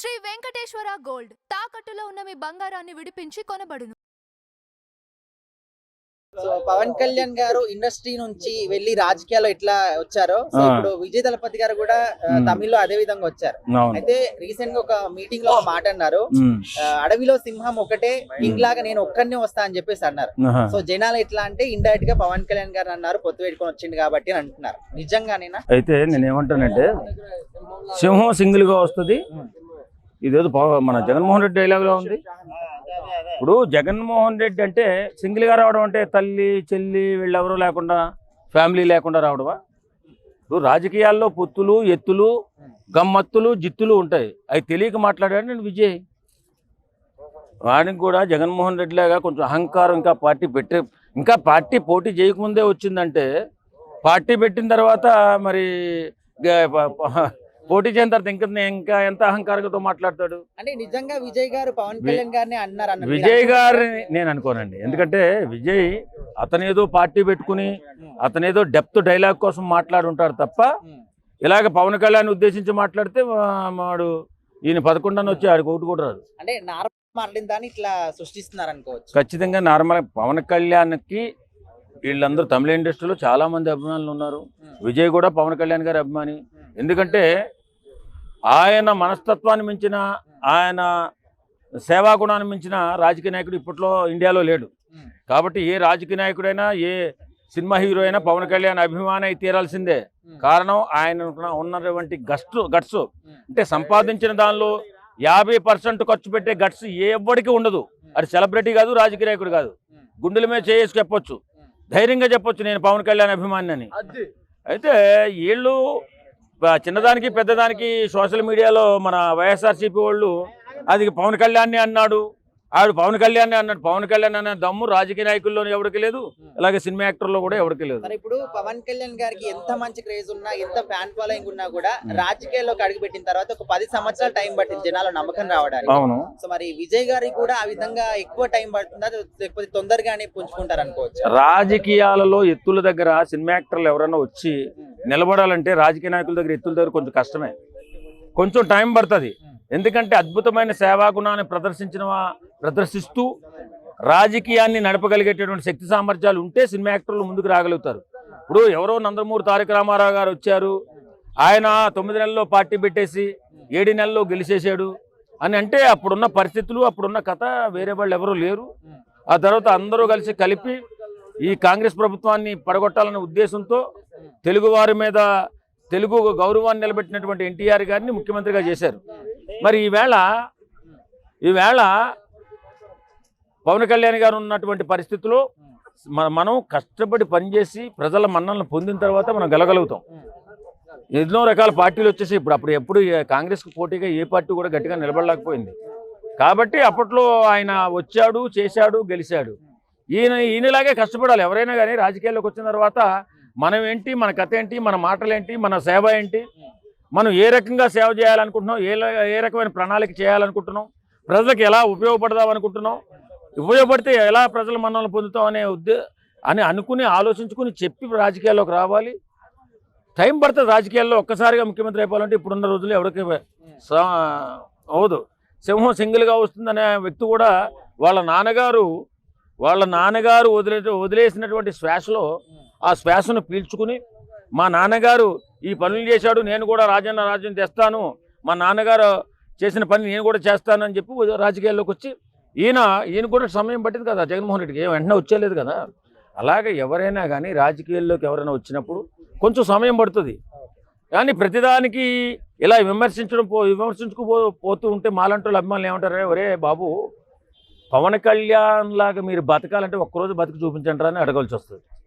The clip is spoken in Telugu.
శ్రీ వెంకటేశ్వర గోల్డ్ తాకట్టులో ఉన్న మీ బంగారాన్ని విడిపించి కొనబడును. సో పవన్ కళ్యాణ్ గారు ఇండస్ట్రీ నుంచి వెళ్ళి రాజకీయాల్లో ఎట్లా వచ్చారో సో ఇప్పుడు విజయ్ దళపతి గారు కూడా తమిళ్లో అదే విధంగా వచ్చారు. అయితే రీసెంట్ గా ఒక మీటింగ్ లో ఒక మాట అన్నారు, అడవిలో సింహం ఒకటే కింగ్ లాగా నేను ఒక్కనే వస్తా అని చెప్పేసి అన్నారు. సో జనాలు ఎట్లా అంటే ఇండైరెక్ట్ గా పవన్ కళ్యాణ్ గారు అన్నారు పొత్తు పెట్టుకొని వచ్చింది కాబట్టి అని అంటున్నారు. నిజంగానేనా? అయితే నేను ఏమంటానంటే సింహం సింగిల్ గా వస్తుంది, ఇదేదో మన జగన్మోహన్ రెడ్డి డైలాగ్ లో ఉంది. ఇప్పుడు జగన్మోహన్ రెడ్డి అంటే సింగిల్ గా రావడం అంటే తల్లి చెల్లి వీళ్ళెవరూ లేకుండా ఫ్యామిలీ లేకుండా రావడమా? ఇప్పుడు రాజకీయాల్లో పొత్తులు ఎత్తులు గమ్మత్తులు జిత్తులు ఉంటాయి, అవి తెలియక మాట్లాడాడు నేను విజయ్. వాడికి కూడా జగన్మోహన్ రెడ్డి లాగా కొంచెం అహంకారం ఇంకా పార్టీ పోటీ చేయకముందే వచ్చిందంటే, పార్టీ పెట్టిన తర్వాత మరి పోటీ చేయని తర్వాత ఇంకా ఎంత అహంకారంతో మాట్లాడతాడు. అంటే నిజంగా విజయ్ గారు పవన్ కళ్యాణ్ గారిని అన్నారు? విజయ్ గారిని నేను అనుకోనండి, ఎందుకంటే విజయ్ అతనేదో పార్టీ పెట్టుకుని అతనేదో డెప్త్ డైలాగ్ కోసం మాట్లాడుంటాడు తప్ప ఇలాగ పవన్ కళ్యాణ్ ఉద్దేశించి మాట్లాడితే వాడు ఈయన 11 వచ్చి ఆడికి ఒకటి కూడా రాదు. అంటే నార్మల్ మాట్లాడిన దాన్ని ఇట్లా సృష్టిస్తున్నారు అనుకోవచ్చు. ఖచ్చితంగా నార్మల్ పవన్ కళ్యాణ్కి వీళ్ళందరూ తమిళ ఇండస్ట్రీలో చాలా మంది అభిమానులు ఉన్నారు. విజయ్ కూడా పవన్ కళ్యాణ్ గారి అభిమాని. ఎందుకంటే ఆయన మనస్తత్వాన్ని మించిన, ఆయన సేవా గుణాన్ని మించిన రాజకీయ నాయకుడు ఇప్పట్లో ఇండియాలో లేడు. కాబట్టి ఏ రాజకీయ నాయకుడైనా ఏ సినిమా హీరో అయినా పవన్ కళ్యాణ్ అభిమాని అయి తీరాల్సిందే. కారణం ఆయన ఉన్నటువంటి గట్స్ అంటే సంపాదించిన దానిలో 50% ఖర్చు పెట్టే గట్స్ ఎవ్వడికి ఉండదు. అది సెలబ్రిటీ కాదు, రాజకీయ నాయకుడు కాదు. గుండెల మీద చేసి చెప్పొచ్చు, ధైర్యంగా చెప్పొచ్చు నేను పవన్ కళ్యాణ్ అభిమాని అని. అయితే వీళ్ళు చిన్నదానికి పెద్దదానికి సోషల్ మీడియాలో మన వైఎస్ఆర్సీపీ వాళ్ళు అది పవన్ కళ్యాణ్ అన్నాడు, ఆవిడ పవన్ కళ్యాణ్ అన్నాడు. పవన్ కళ్యాణ్ అనే దమ్ము రాజకీయ నాయకుల్లో ఎవరికి లేదు, అలాగే సినిమా యాక్టర్లో కూడా ఎవరికి లేదు. ఇప్పుడు పవన్ కళ్యాణ్ గారికి ఎంత మంచి క్రేజ్ ఉన్నా, ఎంత ఫ్యాన్ ఫాలోయింగ్ ఉన్నా కూడా రాజకీయాల్లోకి అడుగుపెట్టిన తర్వాత ఒక 10 సంవత్సరాలు టైం పట్టింది జనాలు నమ్మకం రావడానికి. అవును. సో మరి విజయ్ గారికి కూడా ఆ విధంగా ఎక్కువ టైం పడుతుందా, లేకపోతే తొందరగానే పుంజుకుంటారు అనుకోవచ్చు? రాజకీయాలలో ఎత్తుల దగ్గర సినిమా యాక్టర్లు ఎవరైనా వచ్చి నిలబడాలంటే రాజకీయ నాయకుల దగ్గర ఎత్తుల దగ్గర కొంచెం కష్టమే, కొంచెం టైం పడుతుంది. ఎందుకంటే అద్భుతమైన సేవా గుణాన్ని ప్రదర్శిస్తూ రాజకీయాన్ని నడపగలిగేటటువంటి శక్తి సామర్థ్యాలు ఉంటే సినిమా యాక్టర్లు ముందుకు రాగలుగుతారు. ఇప్పుడు ఎవరో నందమూరి తారక రామారావు గారు వచ్చారు, ఆయన 9 నెలల్లో పార్టీ పెట్టేసి 7 నెలల్లో గెలిచేసాడు అని అంటే అప్పుడున్న పరిస్థితులు అప్పుడున్న కథ వేరే వాళ్ళు ఎవరూ లేరు. ఆ తర్వాత అందరూ కలిపి ఈ కాంగ్రెస్ ప్రభుత్వాన్ని పడగొట్టాలనే ఉద్దేశంతో తెలుగువారి మీద తెలుగు గౌరవాన్ని నిలబెట్టినటువంటి ఎన్టీఆర్ గారిని ముఖ్యమంత్రిగా చేశారు. మరి ఈవేళ పవన్ కళ్యాణ్ గారు ఉన్నటువంటి పరిస్థితుల్లో మనం కష్టపడి పనిచేసి ప్రజల మన్నలను పొందిన తర్వాత మనం గెలగలుగుతాం. ఎన్నో రకాల పార్టీలు వచ్చేసి ఎప్పుడు కాంగ్రెస్కు పోటీగా ఏ పార్టీ కూడా గట్టిగా నిలబడలేకపోయింది. కాబట్టి అప్పట్లో ఆయన వచ్చాడు, చేశాడు, గెలిచాడు. ఈయనలాగే కష్టపడాలి ఎవరైనా కానీ. రాజకీయాల్లోకి వచ్చిన తర్వాత మనం ఏంటి, మన కథ ఏంటి, మన మాటలు ఏంటి, మన సేవ ఏంటి, మనం ఏ రకంగా సేవ చేయాలనుకుంటున్నాం, ఏ రకమైన ప్రణాళిక చేయాలనుకుంటున్నాం, ప్రజలకు ఎలా ఉపయోగపడదాం అనుకుంటున్నాం, ఉపయోగపడితే ఎలా ప్రజల మన్ననలు పొందుతాం అని అనుకుని ఆలోచించుకుని చెప్పి రాజకీయాల్లోకి రావాలి. టైం పడుతుంది రాజకీయాల్లో. ఒక్కసారిగా ముఖ్యమంత్రి అయిపోవాలంటే ఇప్పుడున్న రోజుల్లో ఎవరికి అవదు. సింహం సింగిల్గా వస్తుందనే వ్యక్తి కూడా వాళ్ళ నాన్నగారు వదిలేసినటువంటి శ్వాసలో ఆ శ్వాసను పీల్చుకుని మా నాన్నగారు ఈ పనులు చేశాడు, నేను కూడా రాజ్యం తెస్తాను, మా నాన్నగారు చేసిన పని నేను కూడా చేస్తాను అని చెప్పి రాజకీయాల్లోకి వచ్చి ఈయన కూడా సమయం పట్టింది కదా. జగన్మోహన్ రెడ్డికి వెంటనే వచ్చేలేదు కదా. అలాగే ఎవరైనా కానీ రాజకీయాల్లోకి ఎవరైనా వచ్చినప్పుడు కొంచెం సమయం పడుతుంది. కానీ ప్రతిదానికి ఇలా విమర్శించుకుపోతూ ఉంటే మాలంటోళ్ళు అభిమానులు ఏమంటారు, ఒరే బాబు పవన్ కళ్యాణ్ లాగా మీరు బతకాలంటే ఒక్కరోజు బతికి చూపించండి అని అడగాల్సి వస్తుంది.